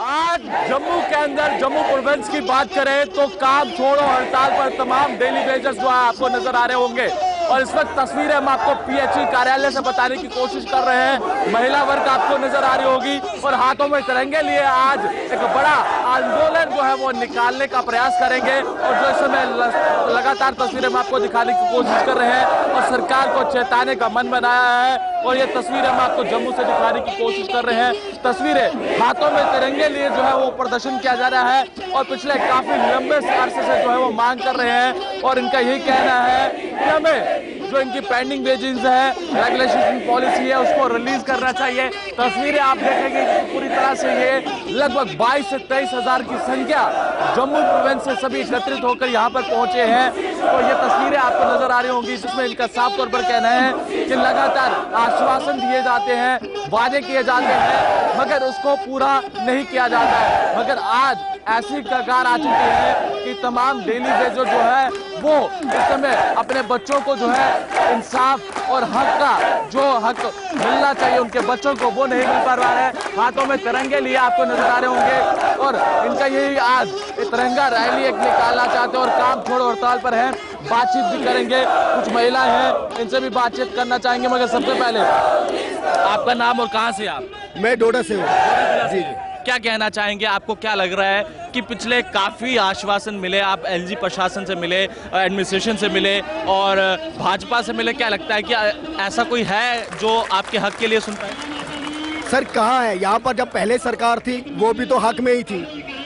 आज जम्मू के अंदर जम्मू प्रोविंस की बात करें तो काम छोड़ो हड़ताल पर तमाम डेली वेजर्स जो है आपको नजर आ रहे होंगे। और इस वक्त तस्वीरें हम आपको पीएचई कार्यालय से बताने की कोशिश कर रहे हैं। महिला वर्ग आपको नजर आ रही होगी और हाथों में तिरंगे लिए आज एक बड़ा आंदोलन जो है वो निकालने का प्रयास करेंगे। और जो इस समय लगातार तस्वीरें हम आपको दिखाने की कोशिश कर रहे हैं और सरकार को चेताने का मन बनाया है। और ये तस्वीरें हम आपको जम्मू से दिखाने की कोशिश कर रहे हैं। तस्वीरें हाथों में तिरंगे लिए जो है वो प्रदर्शन किया जा रहा है और पिछले काफी लंबे अरसे से जो है वो मांग कर रहे हैं। और इनका यही कहना है कि हमें जो इनकी पेंडिंग वेजेस है, रेगुलेशन पॉलिसी है, उसको रिलीज करना चाहिए। तस्वीरें आप देखेंगे कि पूरी तरह से ये लगभग 22 से 23 हजार की संख्या जम्मू प्रोविंस से सभी एकत्रित होकर यहाँ पर पहुंचे हैं। तो ये तस्वीरें आपको नजर आ रही होंगी जिसमें इनका साफ तौर पर कहना है कि लगातार आश्वासन दिए जाते हैं, वादे किए जाते हैं, मगर उसको पूरा नहीं किया जाता है। मगर आज ऐसी कगार आ चुकी है कि तमाम डेली वेजर जो है वो इस समय अपने बच्चों को जो है इंसाफ और हक का जो हक मिलना चाहिए उनके बच्चों को वो नहीं मिल पा रहा है। हाथों में तिरंगे लिए आपको नजर आ रहे होंगे और इनका यही आज तिरंगा रैली एक निकालना चाहते हैं और काम छोड़ो हड़ताल पर है। बातचीत भी करेंगे, कुछ महिलाएं हैं इनसे भी बातचीत करना चाहेंगे। मगर सबसे पहले आपका नाम और कहां से आप? मैं डोडा से हूँ जी। क्या कहना चाहेंगे, आपको क्या लग रहा है कि पिछले काफी आश्वासन मिले, आप एलजी प्रशासन से मिले, एडमिनिस्ट्रेशन से मिले और भाजपा से मिले, क्या लगता है कि ऐसा कोई है जो आपके हक के लिए सुन पाए? सर कहाँ है? यहाँ पर जब पहले सरकार थी वो भी तो हक में ही थी,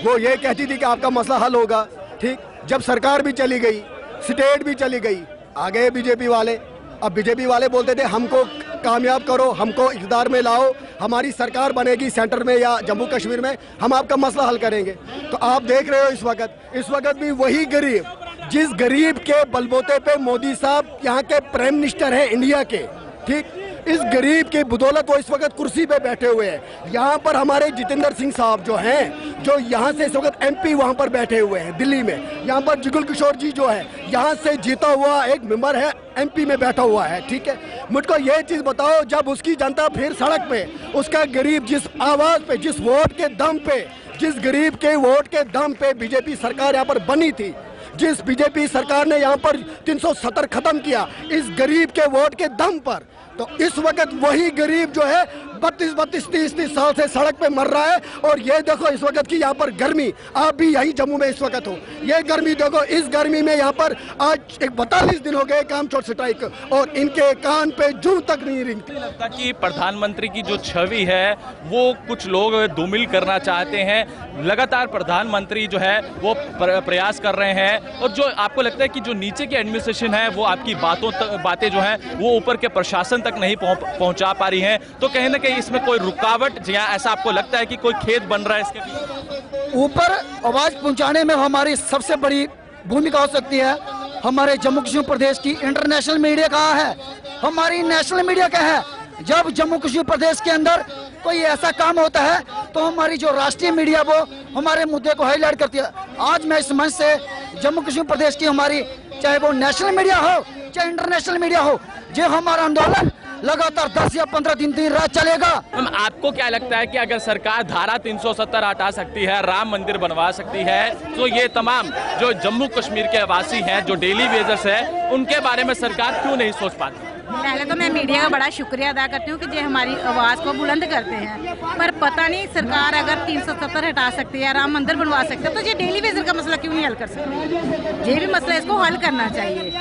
वो ये कहती थी कि आपका मसला हल होगा। ठीक, जब सरकार भी चली गई, स्टेट भी चली गई, आ गए बीजेपी वाले। अब बीजेपी वाले बोलते थे हमको कामयाब करो, हमको इक़्तिदार में लाओ, हमारी सरकार बनेगी सेंटर में या जम्मू कश्मीर में, हम आपका मसला हल करेंगे। तो आप देख रहे हो इस वक्त भी वही गरीब, जिस गरीब के बलबूते पे मोदी साहब यहाँ के प्राइम मिनिस्टर हैं इंडिया के, ठीक, इस गरीब के बदौलत वो इस वक्त कुर्सी पे बैठे हुए हैं। यहाँ पर हमारे जितेंद्र सिंह साहब जो हैं, जो यहाँ से इस वक्त एमपी वहाँ पर बैठे हुए हैं दिल्ली में। यहाँ पर जुगल किशोर जी जो है यहाँ से जीता हुआ एक मेंबर है, एमपी में बैठा हुआ है। ठीक है, मुझको ये चीज़ बताओ, जब उसकी जनता फिर सड़क पे, उसका गरीब जिस आवाज़ पे, जिस वोट के दम पे, जिस गरीब के वोट के दम पे बीजेपी सरकार यहाँ पर बनी थी, जिस बीजेपी सरकार ने यहाँ पर 370 खत्म किया इस गरीब के वोट के दम पर, तो इस वक्त वही गरीब जो है 32-30 साल से सड़क पे मर रहा है। और ये देखो इस वक्त की यहाँ पर गर्मी, आप भी यही जम्मू में इस वक्त हो, ये गर्मी देखो, इस गर्मी में यहाँ पर आज 42 दिन हो गए काम छोड़ स्ट्राइक और इनके कान पे जूं तक नहीं रिंगती। लगता कि प्रधानमंत्री की जो छवि है वो कुछ लोग धूमिल करना चाहते हैं। लगातार प्रधानमंत्री जो है वो प्रयास कर रहे हैं और जो आपको लगता है कि जो नीचे की एडमिनिस्ट्रेशन है वो आपकी बातें जो है वो ऊपर के प्रशासन तक नहीं पहुंचा पा रही हैं, तो कहीं ना कहीं इसमें कोई रुकावट या ऐसा आपको लगता है कि कोई खेद बन रहा है इसके ऊपर आवाज पहुंचाने में हमारी सबसे बड़ी भूमिका हो सकती है। हमारे जम्मू कश्मीर प्रदेश की इंटरनेशनल मीडिया कहाँ है, हमारी नेशनल मीडिया क्या है? जब जम्मू कश्मीर प्रदेश के अंदर कोई ऐसा काम होता है तो हमारी जो राष्ट्रीय मीडिया वो हमारे मुद्दे को हाईलाइट करती है। आज मैं इस मंच से जम्मू कश्मीर प्रदेश की हमारी, चाहे वो नेशनल मीडिया हो चाहे इंटरनेशनल मीडिया हो, जो हमारा आंदोलन लगातार 10 या 15 दिन रात चलेगा। आपको क्या लगता है कि अगर सरकार धारा 370 हटा सकती है, राम मंदिर बनवा सकती है, तो ये तमाम जो जम्मू कश्मीर के वासी हैं, जो डेली वेजर्स हैं, उनके बारे में सरकार क्यों नहीं सोच पाती? पहले तो मैं मीडिया का बड़ा शुक्रिया अदा करती हूँ कि जो हमारी आवाज़ को बुलंद करते हैं, पर पता नहीं सरकार अगर 370 हटा सकती है, राम मंदिर बनवा सकती है, तो ये डेली वेजर का मसला क्यों नहीं हल कर सकती? ये भी मसला इसको हल करना चाहिए।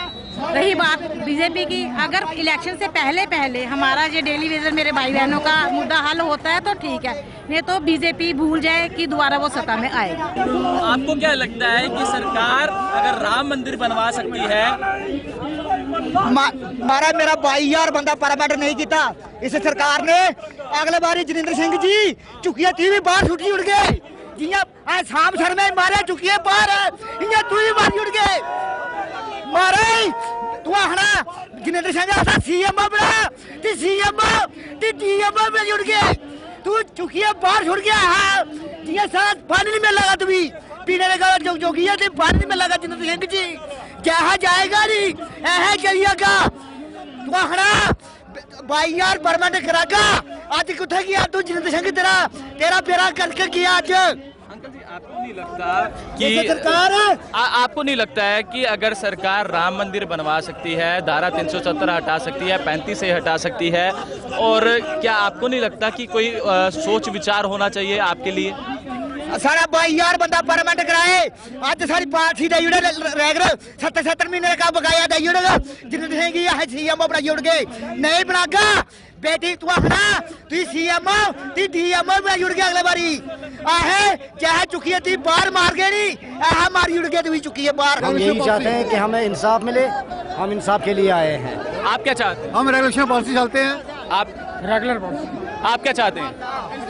रही बात बीजेपी की, अगर इलेक्शन से पहले हमारा ये डेली वेजर मेरे भाई बहनों का मुद्दा हल होता है तो ठीक है, नहीं तो बीजेपी भूल जाए कि दोबारा वो सत्ता में आएगी। आपको क्या लगता है कि सरकार अगर राम मंदिर बनवा सकती है? मारा मेरा भाई यार बंदा पार्लियामेंट नहीं किया इस सरकार ने। अगले बारी जितेंद्र सिंह जी चुकिया थी भी बाहर छुट्टी उड़ गए, जिया शाम शर्मा मारे चुकिए बाहर, तू ही बाहर उड़ गए मारे तू आखना जितेंद्र सिंह सीएम बना ते सीएम ते डीएम में जुड़ गए, तू चुकिया बाहर छुड़ गया है, जिया साथ पानी नहीं मिल लगा, तुम्हें पीने लगा जो किया थे पानी नहीं मिल लगा। जितेंद्र सिंह जी क्या जाएगा नहीं ऐ चलिएगा, तू आखना भाई यार परमानेंट करागा आज किथे गया तू जिंद सिंह तेरा फेरा करके गया आज अंकल जी, आपको नहीं लगता कि सरकार आपको नहीं लगता है कि अगर सरकार राम मंदिर बनवा सकती है, धारा 370 हटा सकती है, 35 से हटा सकती है, और क्या आपको नहीं लगता कि कोई सोच विचार होना चाहिए आपके लिए? सारा भाई यार बंदा परमानेंट कराए आज सारी पार्टी दे जुड़े रेगर 70 महीने का बकाया दे जुड़ेगा जिंद सिंह है सीएम अपना जुड़ गए नहीं बनागा बेटी तू अपना तू सीएम तू डीएम में जुड़ गया अगले बारी आहे चाहे चुकी है तू बाहर मार गए नहीं आह मार जुड़ गए तू चुकी है बाहर। हम यही चाहते हैं कि हमें इंसाफ मिले, हम इंसाफ के लिए आए हैं। आप क्या चाहते हैं? हम रेगुलेशन पॉलिसी चलते हैं, आप रेगुलर पॉलिसी। आप क्या चाहते हैं?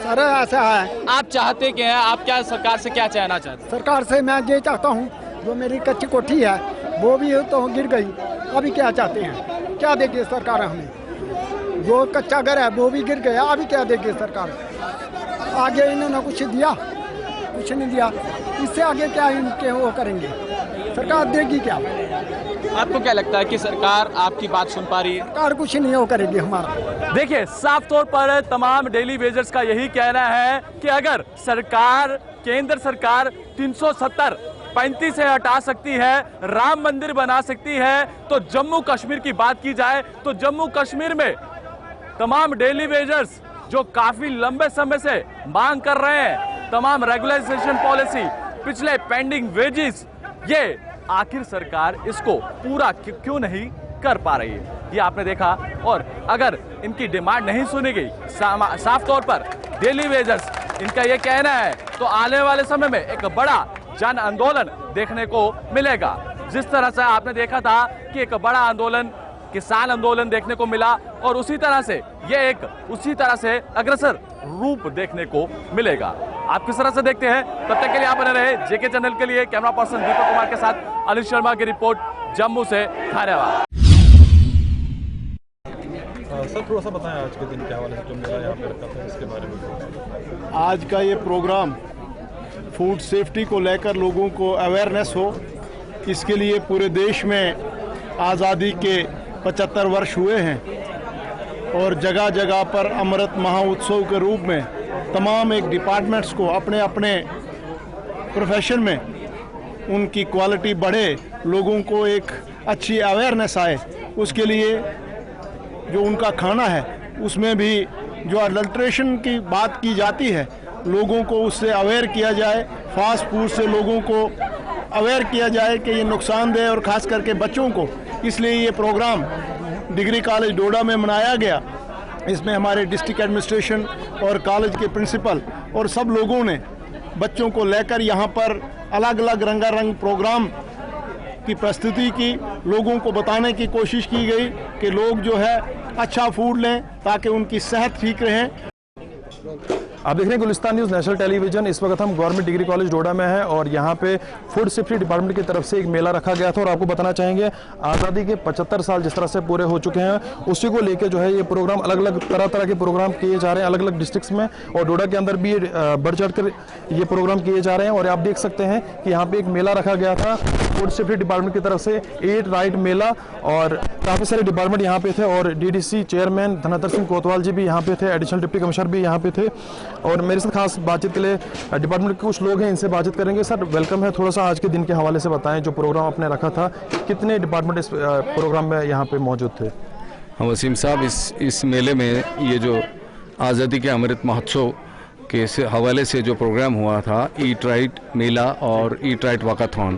सर ऐसा है, आप चाहते क्या है? आप क्या सरकार से क्या कहना चाहते हैं? सरकार से मैं ये चाहता हूँ जो मेरी कच्ची कोठी है वो भी तो गिर गई, अभी क्या चाहते हैं, क्या देगी सरकार हमें? जो कच्चा घर है वो भी गिर गया, अभी क्या देगी सरकार? आगे इन्होंने कुछ दिया, कुछ नहीं दिया, इससे आगे क्या इनके वो करेंगे? सरकार देगी क्या? आपको क्या लगता है कि सरकार आपकी बात सुन पा रही है? सरकार कुछ नहीं वो करेगी हमारा। देखिए, साफ तौर पर तमाम डेली वेजर्स का यही कहना है कि अगर सरकार, केंद्र सरकार 370 35 से हटा सकती है, राम मंदिर बना सकती है, तो जम्मू कश्मीर की बात की जाए तो जम्मू कश्मीर में तमाम डेली वेजर्स जो काफी लंबे समय से मांग कर रहे हैं, तमाम रेगुलराइजेशन पॉलिसी, पिछले पेंडिंग वेजेस, ये आखिर सरकार इसको पूरा क्यों नहीं कर पा रही है, ये आपने देखा। और अगर इनकी डिमांड नहीं सुनी गई, साफ तौर पर डेली वेजर्स इनका ये कहना है, तो आने वाले समय में एक बड़ा जन आंदोलन देखने को मिलेगा। जिस तरह से आपने देखा था कि एक बड़ा आंदोलन, किसान आंदोलन देखने को मिला, और उसी तरह से ये एक उसी तरह से अग्रसर रूप देखने को मिलेगा। आप किस तरह से देखते हैं? तब तक के लिए आप बने रहे जेके चैनल के लिए। कैमरा पर्सन दीपक कुमार के साथ अनिल शर्मा की रिपोर्ट जम्मू से। धन्यवाद। सर थोड़ा सा बताएं आज के दिन के हवाले से जो मेला यहाँ पे रखा था इसके बारे में। आज का ये प्रोग्राम फूड सेफ्टी को लेकर लोगों को अवेयरनेस हो, इसके लिए पूरे देश में आज़ादी के 75 वर्ष हुए हैं और जगह जगह पर अमृत महोत्सव के रूप में तमाम एक डिपार्टमेंट्स को अपने अपने प्रोफेशन में उनकी क्वालिटी बढ़े, लोगों को एक अच्छी अवेयरनेस आए, उसके लिए जो उनका खाना है उसमें भी जो अडल्ट्रेशन की बात की जाती है, लोगों को उससे अवेयर किया जाए, फास्ट फूड से लोगों को अवेयर किया जाए कि ये नुकसानदेह और ख़ास करके बच्चों को। इसलिए ये प्रोग्राम डिग्री कॉलेज डोडा में मनाया गया। इसमें हमारे डिस्ट्रिक्ट एडमिनिस्ट्रेशन और कॉलेज के प्रिंसिपल और सब लोगों ने बच्चों को लेकर यहाँ पर अलग अलग रंगारंग प्रोग्राम की प्रस्तुति की, लोगों को बताने की कोशिश की गई कि लोग जो है अच्छा फूड लें ताकि उनकी सेहत ठीक रहे। आप देख रहे हैं गुलिस्तान न्यूज़ नेशनल टेलीविजन। इस वक्त हम गवर्नमेंट डिग्री कॉलेज डोडा में हैं और यहाँ पे फूड सेफ्टी डिपार्टमेंट की तरफ से एक मेला रखा गया था और आपको बताना चाहेंगे आज़ादी के 75 साल जिस तरह से पूरे हो चुके हैं, उसी को लेकर जो है ये प्रोग्राम अलग अलग तरह के प्रोग्राम किए जा रहे हैं अलग अलग डिस्ट्रिक्ट्स में, और डोडा के अंदर भी बढ़ चढ़ कर ये प्रोग्राम किए जा रहे हैं। और आप देख सकते हैं कि यहाँ पे एक मेला रखा गया था फूड सेफ्टी डिपार्टमेंट की तरफ से, ईट राइट मेला, और काफ़ी सारे डिपार्टमेंट यहाँ पे थे और डीडीसी चेयरमैन धनंतर सिंह कोतवाल जी भी यहाँ पे थे, एडिशनल डिप्टी कमिश्नर भी यहाँ पे थे। और मेरे साथ खास बातचीत के लिए डिपार्टमेंट के कुछ लोग हैं, इनसे बातचीत करेंगे। सर वेलकम है, थोड़ा सा आज के दिन के हवाले से बताएं, जो प्रोग्राम आपने रखा था, कितने डिपार्टमेंट इस प्रोग्राम में यहाँ पे मौजूद थे? हाँ वसीम साहब, इस मेले में ये जो आज़ादी के अमृत महोत्सव के हवाले से जो प्रोग्राम हुआ था, ईट राइट मेला और ईट राइट वाकाथॉन,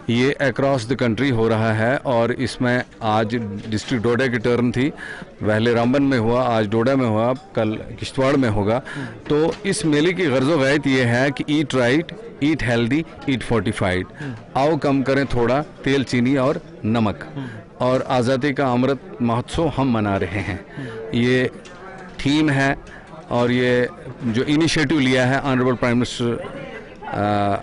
ये अक्रॉस द कंट्री हो रहा है। और इसमें आज डिस्ट्रिक्ट डोडा की टर्न थी, पहले रामबन में हुआ, आज डोडा में हुआ, कल किश्तवाड़ में होगा। तो इस मेले की गर्ज़ो गैरत ये है कि ईट राइट, ईट हेल्दी, ईट फोर्टिफाइड, आओ कम करें थोड़ा तेल, चीनी और नमक, और आज़ादी का अमृत महोत्सव हम मना रहे हैं। ये थीम है और ये जो इनिशिएटिव लिया है honourable prime minister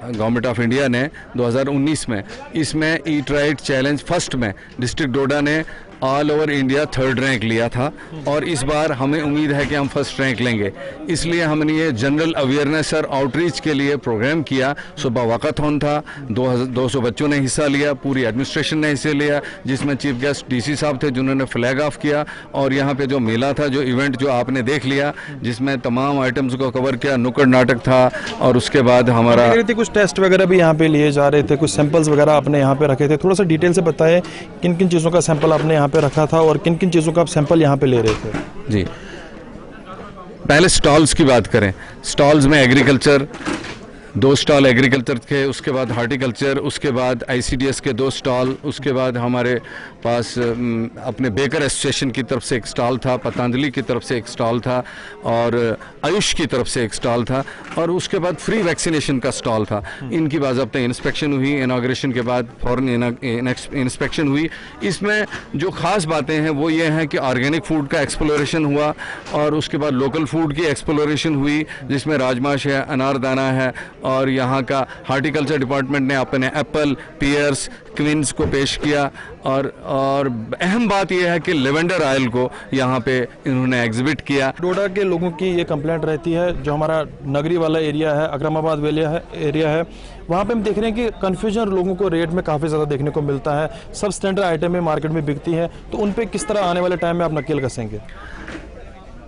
government of India ने 2019 में, इसमें ईट राइट चैलेंज फर्स्ट में डिस्ट्रिक्ट डोडा ने all over India 3rd rank लिया था और इस बार हमें उम्मीद है कि हम 1st रैंक लेंगे। इसलिए हमने ये जनरल अवेयरनेस और आउटरीच के लिए प्रोग्राम किया। सुबह वॉकाथॉन था, 200 बच्चों ने हिस्सा लिया, पूरी एडमिनिस्ट्रेशन ने हिस्सा लिया, जिसमें चीफ गेस्ट डीसी साहब थे जिन्होंने फ्लैग ऑफ किया। और यहाँ पे जो मेला था, जो इवेंट जो आपने देख लिया, जिसमें तमाम आइटम्स को कवर किया, नुक्कड़ नाटक था और उसके बाद हमारा कुछ टेस्ट वगैरह भी यहाँ पे लिए जा रहे थे, कुछ सैंपल्स वगैरह आपने यहाँ पे रखे थे। थोड़ा सा डिटेल से बताएं किन किन चीज़ों का सैंपल आपने यहाँ पे रखा था और किन किन चीज़ों का आप सैंपल यहाँ पे ले रहे थे। जी, पहले स्टॉल्स की बात करें। स्टॉल्स में एग्रीकल्चर 2 स्टॉल एग्रीकल्चर के, उसके बाद हार्टिकल्चर, उसके बाद ICDS के 2 स्टॉल, उसके बाद हमारे पास अपने बेकर एसोसिएशन की तरफ से एक स्टॉल था, पतंजलि की तरफ से एक स्टॉल था और आयुष की तरफ से एक स्टॉल था और उसके बाद फ्री वैक्सीनेशन का स्टॉल था। इनकी बाज़ाब्ता इंस्पेक्शन हुई, इनाग्रेशन के बाद फौरन इंस्पेक्शन हुई। इसमें जो ख़ास बातें हैं वो ये हैं कि ऑर्गेनिक फूड का एक्सप्लोरेशन हुआ और उसके बाद लोकल फूड की एक्सप्लोरेशन हुई, जिसमें राजमाश है, अनारदाना है और यहाँ का हार्टिकल्चर डिपार्टमेंट ने अपने एप्पल, पियर्स, क्विंस को पेश किया और अहम बात यह है कि लेवेंडर ऑयल को यहाँ पे इन्होंने एग्जिबिट किया। डोडा के लोगों की ये कंप्लेंट रहती है, जो हमारा नगरी वाला एरिया है, अकरमाबाद एरिया है, वहाँ पे हम देख रहे हैं कि कन्फ्यूजन लोगों को रेट में काफ़ी ज़्यादा देखने को मिलता है। सब स्टैंडर्ड आइटम में मार्केट में बिकती हैं, तो उन पर किस तरह आने वाले टाइम में आप नकेल कसेंगे?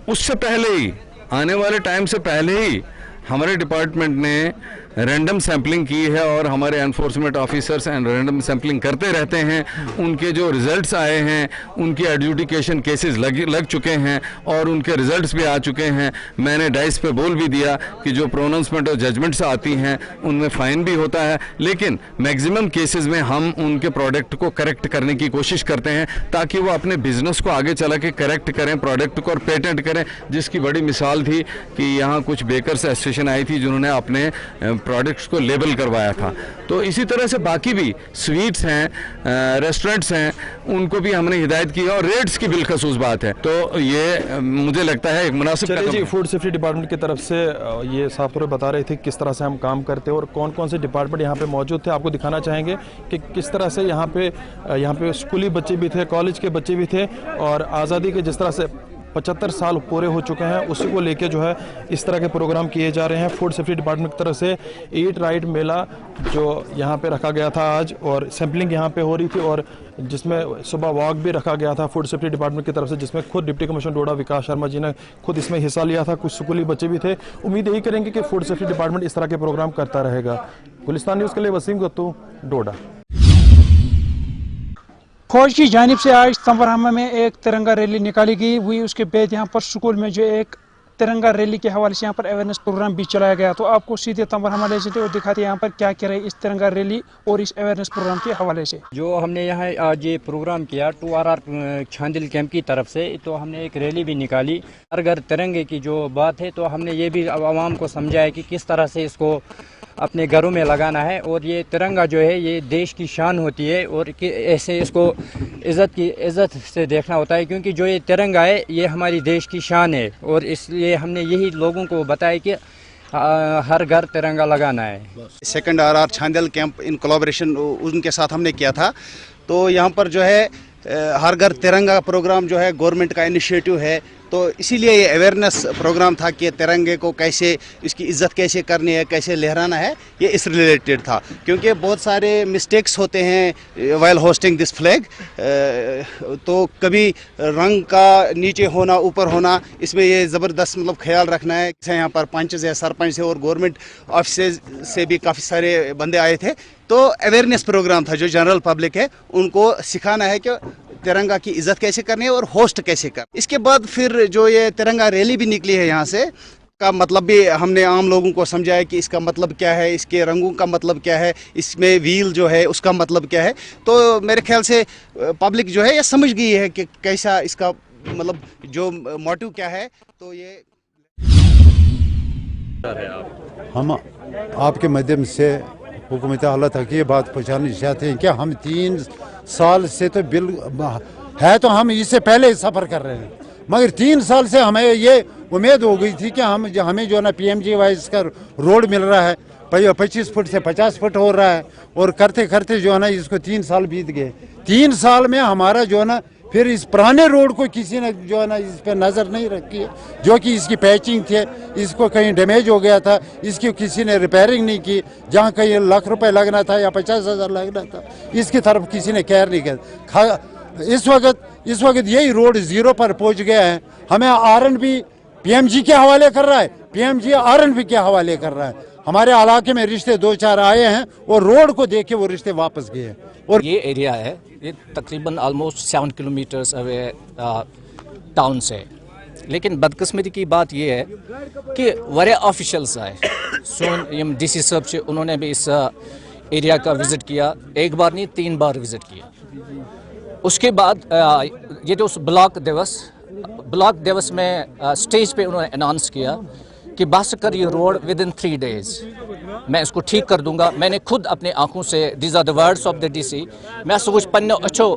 उससे पहले ही, आने वाले टाइम से पहले ही हमारे डिपार्टमेंट ने रैंडम सैम्पलिंग की है और हमारे enforcement officers and random sampling करते रहते हैं। उनके जो रिजल्ट्स आए हैं, उनकी एडजुडिकेशन केसेस लग चुके हैं और उनके रिजल्ट्स भी आ चुके हैं। मैंने डाइस पे बोल भी दिया कि जो प्रोनाउंसमेंट और जजमेंट्स आती हैं उनमें फ़ाइन भी होता है, लेकिन मैक्सिमम केसेस में हम उनके प्रोडक्ट को करेक्ट करने की कोशिश करते हैं ताकि वो अपने बिजनेस को आगे चला के करेक्ट करें प्रोडक्ट को और पेटेंट करें। जिसकी बड़ी मिसाल थी कि यहाँ कुछ बेकर्स एसोसिएशन आई थी जिन्होंने अपने प्रोडक्ट्स को लेबल करवाया था। तो इसी तरह से बाकी भी स्वीट्स हैं, रेस्टोरेंट्स हैं, उनको भी हमने हिदायत की और रेट्स की बिलखसूस बात है। तो ये मुझे लगता है एक मुनासिब कदम जी। है। फूड सेफ्टी डिपार्टमेंट की तरफ से ये साफ तौर पर बता रहे थे किस तरह से हम काम करते हैं और कौन कौन से डिपार्टमेंट यहाँ पे मौजूद थे। आपको दिखाना चाहेंगे कि किस तरह से यहाँ पे स्कूली बच्चे भी थे, कॉलेज के बच्चे भी थे और आज़ादी के जिस तरह से 75 साल पूरे हो चुके हैं उसी को लेके जो है इस तरह के प्रोग्राम किए जा रहे हैं। फूड सेफ्टी डिपार्टमेंट की तरफ से ईट राइट मेला जो यहाँ पे रखा गया था आज और सैम्पलिंग यहाँ पे हो रही थी और जिसमें सुबह वॉक भी रखा गया था फूड सेफ्टी डिपार्टमेंट की तरफ से, जिसमें खुद डिप्टी कमिश्नर डोडा विकास शर्मा जी ने खुद इसमें हिस्सा लिया था। कुछ स्कूली बच्चे भी थे। उम्मीद यही करेंगे कि फूड सेफ्टी डिपार्टमेंट इस तरह के प्रोग्राम करता रहेगा। गुलिस्तान न्यूज़ के लिए वसीम गत्तू, डोडा। फौज की जानिब से आज तंवरहमा में एक तिरंगा रैली निकाली गई हुई, उसके बाद यहाँ पर स्कूल में जो एक तिरंगा रैली के हवाले से यहाँ पर अवेयरनेस प्रोग्राम भी चलाया गया। तो आपको सीधे तंवरहमा ले चलते और दिखाते यहाँ पर क्या कह रहे इस तिरंगा रैली और इस अवेयरनेस प्रोग्राम के हवाले से। जो हमने यहाँ आज ये प्रोग्राम किया 2RR छांदिल कैंप की तरफ से, तो हमने एक रैली भी निकाली। हर घर तिरंगे की जो बात है, तो हमने ये भी आवाम को समझाया कि किस तरह से इसको अपने घरों में लगाना है और ये तिरंगा जो है ये देश की शान होती है और ऐसे इसको इज़्ज़त से देखना होता है, क्योंकि जो ये तिरंगा है ये हमारी देश की शान है और इसलिए हमने यही लोगों को बताया कि हर घर तिरंगा लगाना है। 2nd RR छांदिल कैंप इन कोलैबोरेशन उनके साथ हमने किया था। तो यहाँ पर जो है हर घर तिरंगा प्रोग्राम जो है गवर्नमेंट का इनिशिएटिव है, तो इसीलिए ये अवेयरनेस प्रोग्राम था कि तिरंगे को कैसे, इसकी इज्जत कैसे करनी है, कैसे लहराना है, ये इस रिलेटेड था। क्योंकि बहुत सारे मिस्टेक्स होते हैं वाइल होस्टिंग दिस फ्लैग। तो कभी रंग का नीचे होना ऊपर होना, इसमें ये ज़बरदस्त मतलब ख्याल रखना है। यहाँ पर पंच है, सरपंच है और गवर्नमेंट ऑफिस से भी काफ़ी सारे बंदे आए थे। तो अवेयरनेस प्रोग्राम था, जो जनरल पब्लिक है उनको सिखाना है कि तिरंगा की इज्जत कैसे करनी है और होस्ट कैसे कर। इसके बाद फिर जो ये तिरंगा रैली भी निकली है यहाँ से, का मतलब भी हमने आम लोगों को समझाया कि इसका मतलब क्या है, इसके रंगों का मतलब क्या है, इसमें व्हील जो है उसका मतलब क्या है। तो मेरे ख्याल से पब्लिक जो है ये समझ गई है कि कैसा इसका मतलब जो मोटिव क्या है। तो ये हम आपके माध्यम से हुकूमत आला तक ये बात पहुँचानी चाहते हैं कि हम 3 साल से तो बिल है, तो हम इससे पहले सफ़र कर रहे हैं, मगर 3 साल से हमें ये उम्मीद हो गई थी कि हमें जो है ना PMGY का रोड मिल रहा है, 25 फुट से 50 फुट हो रहा है और करते करते जो है ना इसको 3 साल बीत गए। 3 साल में हमारा जो है ना फिर इस पुराने रोड को किसी ने जो है ना इस पर नज़र नहीं रखी है, जो कि इसकी पैचिंग थे, इसको कहीं डैमेज हो गया था, इसकी किसी ने रिपेयरिंग नहीं की। जहाँ कहीं लाख रुपए लगना था या 50,000 लगना था, इसकी तरफ किसी ने केयर नहीं किया। इस वक्त यही रोड जीरो पर पहुँच गया है। हमें आरएनबी पीएमजी के हवाले कर रहा है, पीएमजी आरएनबी के हवाले कर रहा है। हमारे इलाके में रिश्ते 2-4 आए हैं और रोड को देख के वो रिश्ते वापस गए हैं। और ये एरिया है, ये तकरीबन ऑलमोस्ट 7 किलोमीटर्स अवे टाउन से। लेकिन बदकिस्मती की बात ये है कि वारिया ऑफिशियल्स आए, सोन यम डीसी साहब से, उन्होंने भी इस एरिया का विज़िट किया, एक बार नहीं 3 बार विज़िट किया। उसके बाद ये जो ब्लॉक दिवस में स्टेज पे उन्होंने अनाउंस किया कि बस कर ये रोड विद इन 3 days मैं इसको ठीक कर दूंगा। मैंने खुद अपने आंखों से, these are the words of the DC, मैं सोच पन्ने अच्छो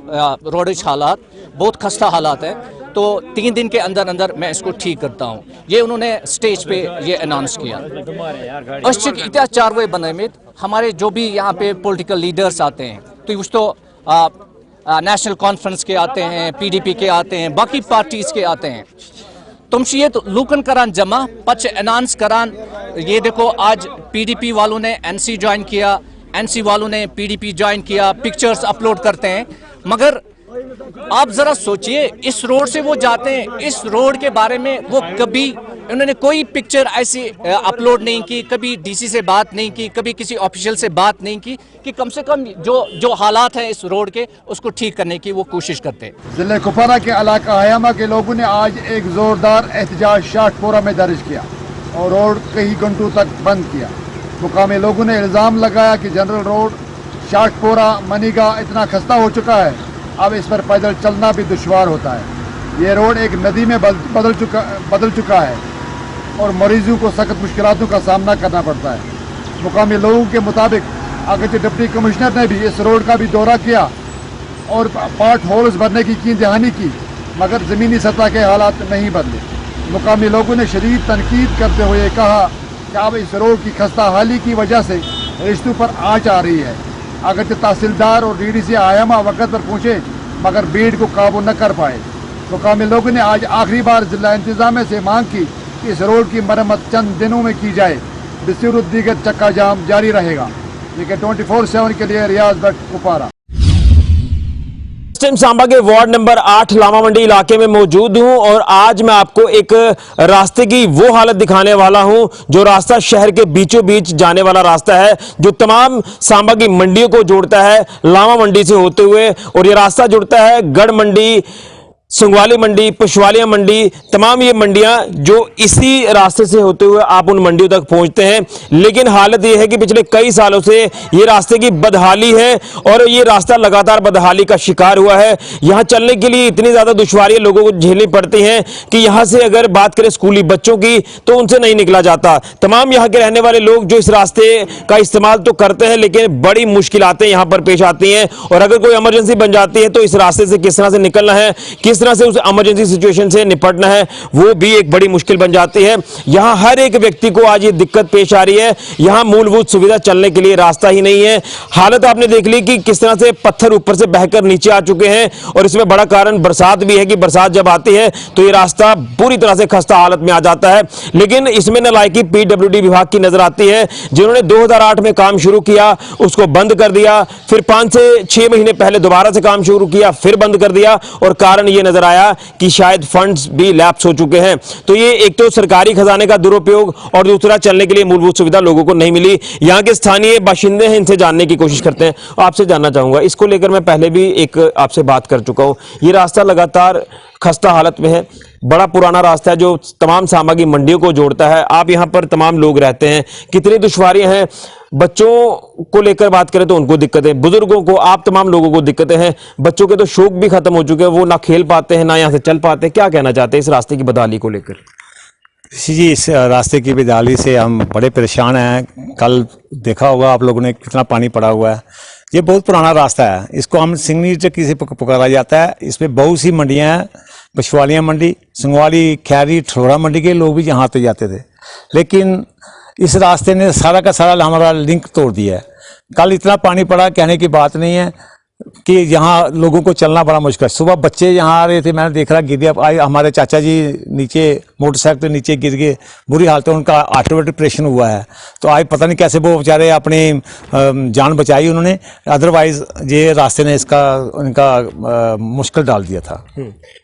रोडिश हालात बहुत खस्ता हालात है, तो 3 दिन के अंदर अंदर मैं इसको ठीक करता हूँ। ये उन्होंने स्टेज पे ये अनाउंस किया। अश्चिक इतना चारवे बने में हमारे जो भी यहाँ पे पॉलिटिकल लीडर्स आते हैं, तो उस तो नेशनल कॉन्फ्रेंस के आते हैं, पीडीपी के आते हैं, बाकी पार्टीज के आते हैं, तुमशी ये तो लूकन करान जमा पच अनाउंस करान। ये देखो आज पीडीपी वालों ने एनसी ज्वाइन किया, एनसी वालों ने पीडीपी ज्वाइन किया, पिक्चर्स अपलोड करते हैं। मगर आप जरा सोचिए, इस रोड से वो जाते हैं, इस रोड के बारे में वो कभी उन्होंने कोई पिक्चर ऐसी अपलोड नहीं की, कभी डीसी से बात नहीं की, कभी किसी ऑफिशियल से बात नहीं की कि कम से कम जो हालात हैं इस रोड के उसको ठीक करने की वो कोशिश करते हैं। जिले कुपवारा के इलाका हयामा के लोगों ने आज एक जोरदार एहतजाज शाहपुरा में दर्ज किया और रोड कई घंटों तक बंद किया। मुकामी लोगों ने इल्ज़ाम लगाया कि जनरल रोड शाहपुरा मनीगा इतना खस्ता हो चुका है, अब इस पर पैदल चलना भी दुश्वार होता है। ये रोड एक नदी में बदल चुका है और मरीजों को सख्त मुश्किलातों का सामना करना पड़ता है। मुकामी लोगों के मुताबिक अगरचे डिप्टी कमिश्नर ने भी इस रोड का भी दौरा किया और पार्ट होल्स भरने की दहानी की, मगर ज़मीनी सतह के हालात नहीं बदले। मुकामी लोगों ने शदीद तनकीद करते हुए कहा कि अब इस रोड की खस्ता हाली की वजह से रिश्तों पर आँच आ रही है। अगरचे तहसीलदार और डीडीसी हयामा वक्त पर पहुँचे, मगर भीड़ को काबू न कर पाए। मुकामी लोगों ने आज आखिरी बार जिला इंतजामिया से मांग की कि इस रोड की मरम्मत चंद दिनों में की जाए, बिस्तिरुद्दीगर चक्का जाम जारी रहेगा। लेकिन 24/7 के लिए रियाज भट्ट कुपवारा। इस टाइम सांबा के वार्ड नंबर 8 लामा मंडी इलाके में मौजूद हूं और आज मैं आपको एक रास्ते की वो हालत दिखाने वाला हूं जो रास्ता शहर के बीचों बीच जाने वाला रास्ता है, जो तमाम सांबा की मंडियों को जोड़ता है लामा मंडी से होते हुए। और ये रास्ता जुड़ता है गढ़ मंडी, संगवाली मंडी, पुशवालिया मंडी, तमाम ये मंडियां जो इसी रास्ते से होते हुए आप उन मंडियों तक पहुंचते हैं। लेकिन हालत ये है कि पिछले कई सालों से ये रास्ते की बदहाली है और ये रास्ता लगातार बदहाली का शिकार हुआ है। यहां चलने के लिए इतनी ज्यादा दुश्वारियां लोगों को झेलनी पड़ती हैं कि यहां से अगर बात करें स्कूली बच्चों की तो उनसे नहीं निकला जाता। तमाम यहाँ के रहने वाले लोग जो इस रास्ते का इस्तेमाल तो करते हैं, लेकिन बड़ी मुश्किलातें यहाँ पर पेश आती हैं। और अगर कोई इमरजेंसी बन जाती है तो इस रास्ते से किस तरह से निकलना है, किस तरह से उस इमरजेंसी सिचुएशन से निपटना है, वो भी एक बड़ी मुश्किल बन जाती है। यहां हर एक व्यक्ति को आज ये दिक्कत पेश आ रही है। यहां मूलभूत सुविधा चलने के लिए रास्ता ही नहीं है। हालत आपने देख ली कि किस तरह से पत्थर ऊपर से बहकर नीचे आ चुके हैं और इसमें बड़ा कारण बरसात भी है कि बरसात जब आती है तो ये रास्ता पूरी तरह से खस्ता हालत में आ जाता है। लेकिन इसमें नालायकी पीडब्ल्यूडी विभाग की नजर आती है, जिन्होंने 2008 में काम शुरू किया, उसको बंद कर दिया, फिर 5 से 6 महीने पहले दोबारा से काम शुरू किया, फिर बंद कर दिया। और कारण ये नजर आया कि शायद फंड्स भी लैप्स हो चुके हैं। तो ये एक तो सरकारी खजाने का दुरुपयोग और दूसरा चलने के लिए मूलभूत सुविधा लोगों को नहीं मिली। यहाँ के स्थानीय बाशिंदे हैं, इनसे जानने की कोशिश करते हैं। आपसे जानना चाहूंगा, इसको लेकर मैं पहले भी एक आपसे बात कर चुका हूं, ये रास्ता लगातार खस्ता हालत में है, बड़ा पुराना रास्ता है जो तमाम सांबा की मंडियों को जोड़ता है। आप यहाँ पर तमाम लोग रहते हैं, कितनी दुश्वारियां हैं। बच्चों को लेकर बात करें तो उनको दिक्कतें, बुजुर्गों को, आप तमाम लोगों को दिक्कतें हैं। बच्चों के तो शौक भी खत्म हो चुके हैं, वो ना खेल पाते हैं ना यहाँ से चल पाते हैं। क्या कहना चाहते हैं इस रास्ते की बदहाली को लेकर? जी, इस रास्ते की बदहाली से हम बड़े परेशान हैं। कल देखा होगा आप लोगों ने कितना पानी पड़ा हुआ है। ये बहुत पुराना रास्ता है, इसको हम सिंगनी चक्की से पुकारा जाता है। इसमें बहुत सी मंडियाँ हैं, पशवालिया मंडी, संगवाली, खैरी, ठोरा मंडी के लोग भी यहाँ आते जाते थे। लेकिन इस रास्ते ने सारा का सारा हमारा लिंक तोड़ दिया है। कल इतना पानी पड़ा, कहने की बात नहीं है। कि यहाँ लोगों को चलना बड़ा मुश्किल है। सुबह बच्चे यहाँ आ रहे थे, मैंने देख रहा गिर गया। आज हमारे चाचा जी नीचे मोटरसाइकिल पे नीचे गिर गए, बुरी हालत है, उनका आर्टरी ऑपरेशन हुआ है। तो आज पता नहीं कैसे वो बेचारे अपनी जान बचाई उन्होंने, अदरवाइज ये रास्ते ने इनका मुश्किल डाल दिया था।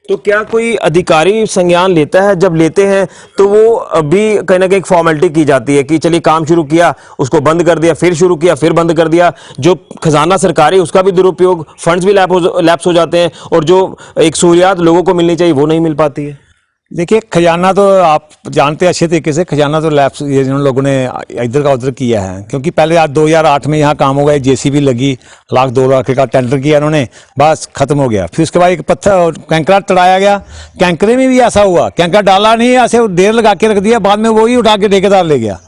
तो क्या कोई अधिकारी संज्ञान लेता है? जब लेते हैं तो वो अभी कहीं ना कहीं फॉर्मेलिटी की जाती है कि चलिए काम शुरू किया, उसको बंद कर दिया, फिर शुरू किया, फिर बंद कर दिया। जो खजाना सरकारी उसका भी दुरुपयोग, फंड्स भी लैप्स हो जाते हैं, और जो एक सहूलियात लोगों को मिलनी चाहिए वो नहीं मिल पाती है। देखिए, खजाना तो आप जानते हैं अच्छे तरीके से, खजाना तो लैप्स ये जिन लोगों ने इधर का उधर किया है। क्योंकि पहले आज 2008 में यहाँ काम हो गया, जेसीबी लगी, 1-2 लाख का टेंडर किया इन्होंने, बस खत्म हो गया। फिर उसके बाद एक पत्थर कैंकरा तड़ाया गया, कैंकरे में भी ऐसा हुआ, कैंकरा डाला नहीं, ऐसे देर लगा के रख दिया, बाद में वही उठा के ठेकेदार ले गया।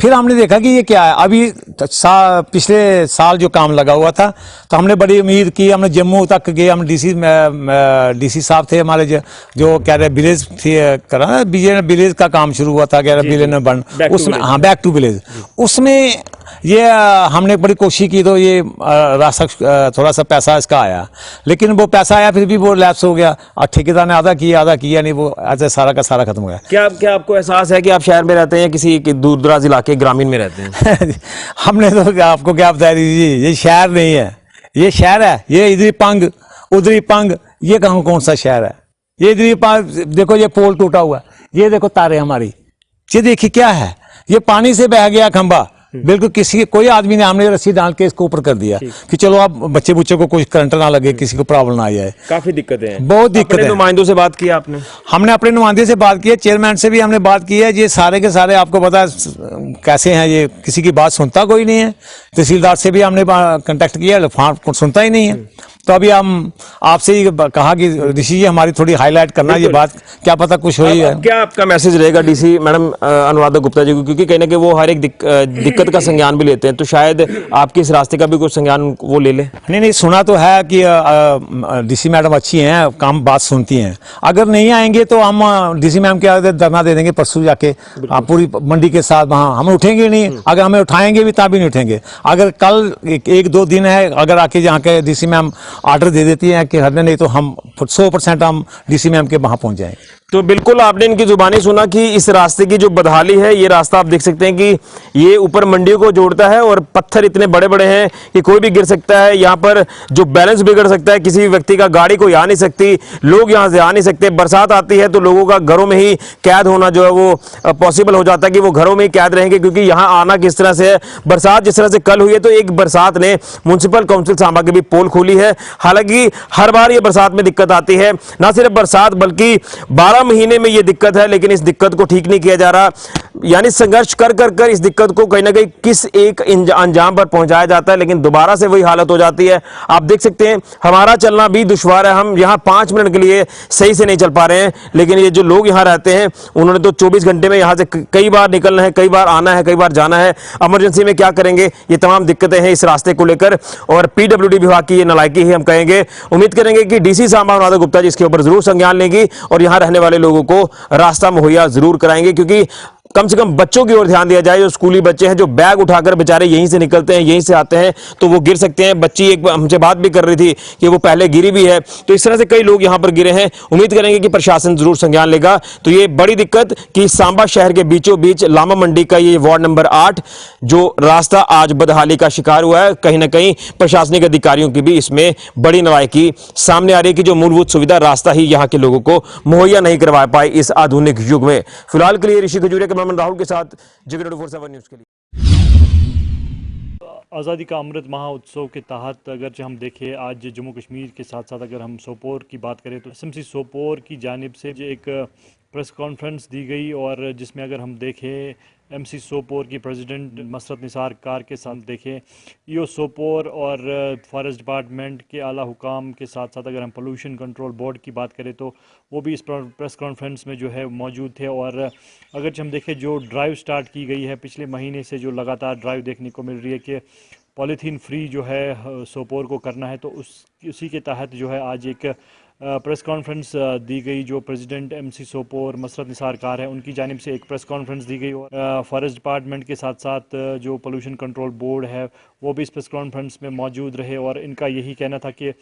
फिर हमने देखा कि ये क्या है। अभी पिछले साल जो काम लगा हुआ था, तो हमने बड़ी उम्मीद की, हमने जम्मू तक गए, हम डीसी साहब थे हमारे जो कह रहे विलेज करा ना, विलेज का काम शुरू हुआ था, कह रहे विलेज में बन, उसमें हाँ बैक टू विलेज, उसमें ये हमने बड़ी कोशिश की, तो ये रास्ता थोड़ा सा पैसा इसका आया, लेकिन वो पैसा आया फिर भी वो लैप्स हो गया, और ठेकेदार ने आधा किया नहीं, वो ऐसे सारा का सारा खत्म हो गया। क्या आपको एहसास है कि आप शहर में रहते हैं, किसी दूर दराज इलाके ग्रामीण में रहते हैं? हमने तो आपको क्या बता दीजिए, ये शहर नहीं है, ये शहर है, ये इधर पंग उधर पंग, ये कौन सा शहर है? ये इधर पंग, देखो ये पोल टूटा हुआ, ये देखो तारे हमारी, ये देखिए क्या है, ये पानी से बह गया खंबा, बिल्कुल कोई आदमी ने, हमने रस्सी डाल के इसको ऊपर कर दिया कि चलो अब बच्चे को कुछ करंट ना लगे, किसी को प्रॉब्लम ना आ जाए। काफी दिक्कतें हैं, बहुत दिक्कत है। नुमाइंदों से बात की आपने? हमने अपने नुमाइंदे से बात की है, चेयरमैन से भी हमने बात की है। ये सारे के सारे आपको पता है कैसे हैं, ये किसी की बात सुनता कोई नहीं है। तहसीलदार से भी हमने कांटेक्ट किया, सुनता ही नहीं है। तो अभी हम आपसे ही कहा कि ऋषि जी हमारी थोड़ी हाईलाइट करना ये बात, क्या पता कुछ हुई है। क्या आपका मैसेज रहेगा डीसी मैडम अनुराधा गुप्ता जी को, क्योंकि कहीं ना कहीं वो हर एक दिक्कत का संज्ञान भी लेते हैं, तो शायद आपके इस रास्ते का भी कुछ संज्ञान वो ले ले? नहीं, सुना तो है कि डीसी मैडम अच्छी हैं, काम बात सुनती हैं। अगर नहीं आएंगे तो हम डीसी मैम के आगे धरना दे देंगे परसों जाके, पूरी मंडी के साथ वहाँ हम उठेंगे नहीं, अगर हमें उठाएंगे भी तभी नहीं उठेंगे। अगर कल 1-2 दिन है, अगर आके यहाँ के डीसी मैम ऑर्डर दे देती हैं कि हरने, नहीं तो हम 100% हम डीसी मैम के वहां पहुंच जाएंगे। तो बिल्कुल आपने इनकी जुबानी सुना कि इस रास्ते की जो बदहाली है, ये रास्ता आप देख सकते हैं कि ये ऊपर मंडियों को जोड़ता है, और पत्थर इतने बड़े बड़े हैं कि कोई भी गिर सकता है। यहाँ पर जो बैलेंस बिगड़ सकता है किसी भी व्यक्ति का, गाड़ी कोई आ नहीं सकती, लोग यहाँ से आ नहीं सकते। बरसात आती है तो लोगों का घरों में ही कैद होना जो है वो पॉसिबल हो जाता है कि वो घरों में ही कैद रहेंगे, क्योंकि यहाँ आना किस तरह से है। बरसात जिस तरह से कल हुई है, तो एक बरसात ने म्युनिसिपल काउंसिल सांबा की भी पोल खोली है। हालांकि हर बार ये बरसात में दिक्कत आती है, ना सिर्फ बरसात बल्कि 12 महीने में ये दिक्कत है, लेकिन इस दिक्कत को ठीक नहीं किया जा रहा। यानी संघर्ष कर कर कर इस दिक्कत को कहीं ना कहीं किस एक अंजाम पर पहुंचाया जाता है, लेकिन दोबारा से वही हालत हो जाती है। आप देख सकते हैं हमारा चलना भी दुश्वार है, हम यहाँ 5 मिनट के लिए सही से नहीं चल पा रहे हैं, लेकिन ये जो लोग यहाँ रहते हैं उन्होंने तो 24 घंटे में यहाँ से कई बार निकलना है, कई बार आना है, कई बार जाना है। इमरजेंसी में क्या करेंगे, ये तमाम दिक्कतें हैं इस रास्ते को लेकर, और पीडब्ल्यूडी विभाग की ये नालायकी ही हम कहेंगे। उम्मीद करेंगे कि डीसी सांबा अनुराधा गुप्ता जी इसके ऊपर जरूर संज्ञान लेंगी और यहाँ रहने वाले लोगों को रास्ता मुहैया जरूर कराएंगे, क्योंकि कम से कम बच्चों की ओर ध्यान दिया जाए। जो स्कूली बच्चे हैं, जो बैग उठाकर बेचारे यहीं से निकलते हैं, यहीं से आते हैं, तो वो गिर सकते हैं। बच्ची एक हमसे बात भी कर रही थी कि वो पहले गिरी भी है, तो इस तरह से कई लोग यहां पर गिरे हैं। उम्मीद करेंगे कि प्रशासन जरूर संज्ञान लेगा। तो ये बड़ी दिक्कत कि सांबा शहर के बीचों बीच लामा मंडी का ये वार्ड नंबर 8 जो रास्ता आज बदहाली का शिकार हुआ है, कहीं ना कहीं प्रशासनिक अधिकारियों की भी इसमें बड़ी नालायकी सामने आ रही है कि जो मूलभूत सुविधा रास्ता ही यहाँ के लोगों को मुहैया नहीं करवा पाए इस आधुनिक युग में। फिलहाल के लिए ऋषि खजूरिया के मैं राहुल के साथ जगह 24/7 न्यूज के लिए। आज़ादी का अमृत महोत्सव के तहत अगर हम देखें, आज जम्मू कश्मीर के साथ साथ अगर हम सोपोर की बात करें तो एसएमसी सोपोर की जानिब से जो एक प्रेस कॉन्फ्रेंस दी गई, और जिसमें अगर हम देखें एमसी सोपोर की प्रेसिडेंट मसरत निसार कार के साथ देखें, ईओ सोपोर और फॉरेस्ट डिपार्टमेंट के आला हुकाम के साथ साथ अगर हम पोल्यूशन कंट्रोल बोर्ड की बात करें तो वो भी इस प्रेस कॉन्फ्रेंस में जो है मौजूद थे। और अगर हम देखें जो ड्राइव स्टार्ट की गई है पिछले महीने से, जो लगातार ड्राइव देखने को मिल रही है कि पॉलीथीन फ्री जो है सोपोर को करना है, तो उसी के तहत जो है आज एक प्रेस कॉन्फ्रेंस दी गई। जो प्रेसिडेंट MC सोपोर मसरत निसार कार है, उनकी जानिब से एक प्रेस कॉन्फ्रेंस दी गई और फॉरेस्ट डिपार्टमेंट के साथ साथ जो पोल्यूशन कंट्रोल बोर्ड है वो भी इस प्रेस कॉन्फ्रेंस में मौजूद रहे और इनका यही कहना था कि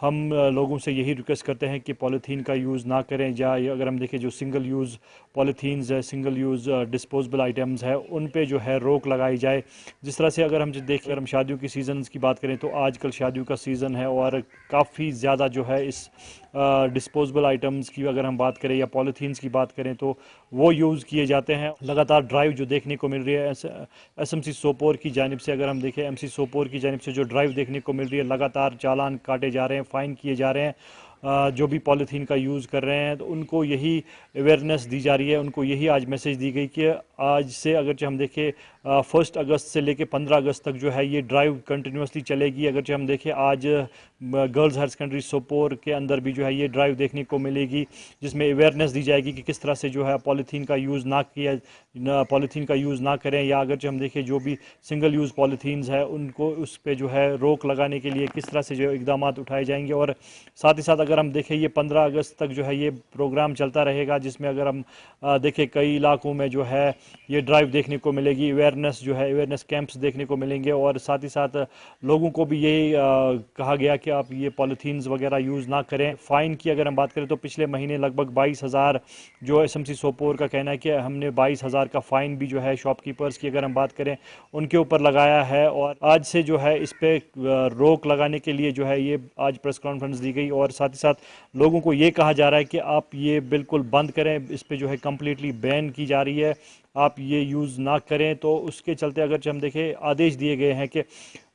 हम लोगों से यही रिक्वेस्ट करते हैं कि पॉलीथीन का यूज़ ना करें, या अगर हम देखें जो सिंगल यूज़ पॉलीथीन्स है, सिंगल यूज़ डिस्पोजेबल आइटम्स है, उन पे जो है रोक लगाई जाए। जिस तरह से अगर हम देखें, अगर हम शादियों की सीज़न की बात करें तो आजकल शादियों का सीज़न है और काफ़ी ज़्यादा जो है इस डिस्पोजेबल आइटम्स की अगर हम बात करें या पॉलीथीन्स की बात करें तो वो यूज़ किए जाते हैं। लगातार ड्राइव जो देखने को मिल रही है SMC सोपोर की जानिब से, अगर हम देखें MC सोपोर की जानिब से जो ड्राइव देखने को मिल रही है, लगातार चालान काटे जा रहे हैं, फ़ाइन किए जा रहे हैं। जो भी पॉलीथीन का यूज़ कर रहे हैं तो उनको यही अवेयरनेस दी जा रही है, उनको यही आज मैसेज दी गई कि आज से अगर हम देखें 1 अगस्त से लेकर 15 अगस्त तक जो है ये ड्राइव कंटिन्यूसली चलेगी। अगर हम देखें आज गर्ल्स हायर सेकेंडरी सोपोर के अंदर भी जो है ये ड्राइव देखने को मिलेगी, जिसमें अवेयरनेस दी जाएगी कि किस तरह से जो है पॉलीथीन का यूज़ पॉलीथीन का यूज़ ना करें, या अगर हम देखें जो भी सिंगल यूज़ पॉलीथीन्स है उनको उस पर जो है रोक लगाने के लिए किस तरह से जो इकदाम उठाए जाएंगे। और साथ ही साथ अगर हम देखें ये 15 अगस्त तक जो है ये प्रोग्राम चलता रहेगा, जिसमें अगर हम देखें कई इलाकों में जो है ये ड्राइव देखने को मिलेगी, अवेयरनेस जो है अवेयरनेस कैंप्स देखने को मिलेंगे और साथ ही साथ लोगों को भी यही कहा गया कि आप ये पॉलीथीन्स वगैरह यूज़ ना करें। फ़ाइन की अगर हम बात करें तो पिछले महीने लगभग 22,000 जो SMC सोपोर का कहना है कि हमने 22,000 का फ़ाइन भी जो है शॉपकीपर्स की अगर हम बात करें उनके ऊपर लगाया है। और आज से जो है इस पर रोक लगाने के लिए जो है ये आज प्रेस कॉन्फ्रेंस दी गई और साथ ही साथ लोगों को ये कहा जा रहा है कि आप ये बिल्कुल बंद करें, इस पर जो है कम्प्लीटली बैन की जा रही है, आप ये यूज़ ना करें। तो उसके चलते अगर हम देखें आदेश दिए गए हैं कि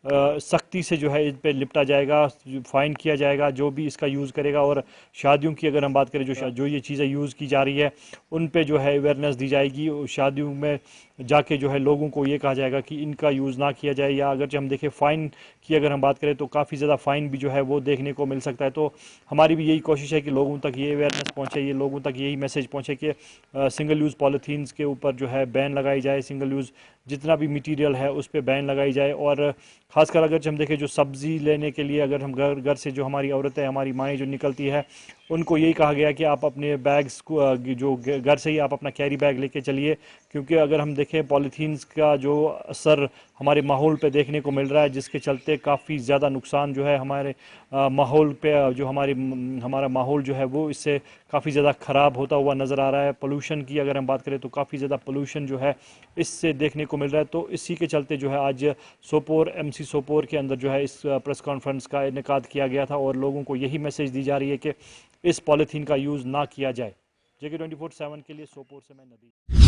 सख्ती से जो है इस पर निपटा जाएगा, फ़ाइन किया जाएगा जो भी इसका यूज़ करेगा। और शादियों की अगर हम बात करें जो ये चीज़ें यूज़ की जा रही है उन पे जो है अवेयरनेस दी जाएगी, शादियों में जाके जो है लोगों को ये कहा जाएगा कि इनका यूज़ ना किया जाए। या अगर हम देखें फ़ाइन की अगर हम बात करें तो काफ़ी ज़्यादा फ़ाइन भी जो है वो देखने को मिल सकता है। तो हमारी भी यही कोशिश है कि लोगों तक ये अवेयरनेस पहुँचे, ये लोगों तक यही मैसेज पहुँचे कि सिंगल यूज़ पॉलीथीन्स के ऊपर जो है बैन लगाई जाए, सिंगल यूज़ जितना भी मटीरियल है उस पर बैन लगाई जाए। और ख़ासकर अगर हम देखें जो सब्ज़ी लेने के लिए अगर हम घर से जो हमारी औरतें हमारी माएँ जो निकलती है उनको यही कहा गया कि आप अपने बैग्स को जो घर से ही आप अपना कैरी बैग लेके चलिए, क्योंकि अगर हम देखें पॉलीथीन्स का जो असर हमारे माहौल पे देखने को मिल रहा है, जिसके चलते काफ़ी ज़्यादा नुकसान जो है हमारे माहौल पे, जो हमारा माहौल जो है वो इससे काफ़ी ज़्यादा ख़राब होता हुआ नज़र आ रहा है। पोल्यूशन की अगर हम बात करें तो काफ़ी ज़्यादा पोल्यूशन जो है इससे देखने को मिल रहा है। तो इसी के चलते जो है आज सोपोर MC सोपोर के अंदर जो है इस प्रेस कॉन्फ्रेंस का इनेकाद किया गया था और लोगों को यही मैसेज दी जा रही है कि इस पॉलीथीन का यूज़ ना किया जाए। JK 24/7 के लिए सोपोर से मैं नदी।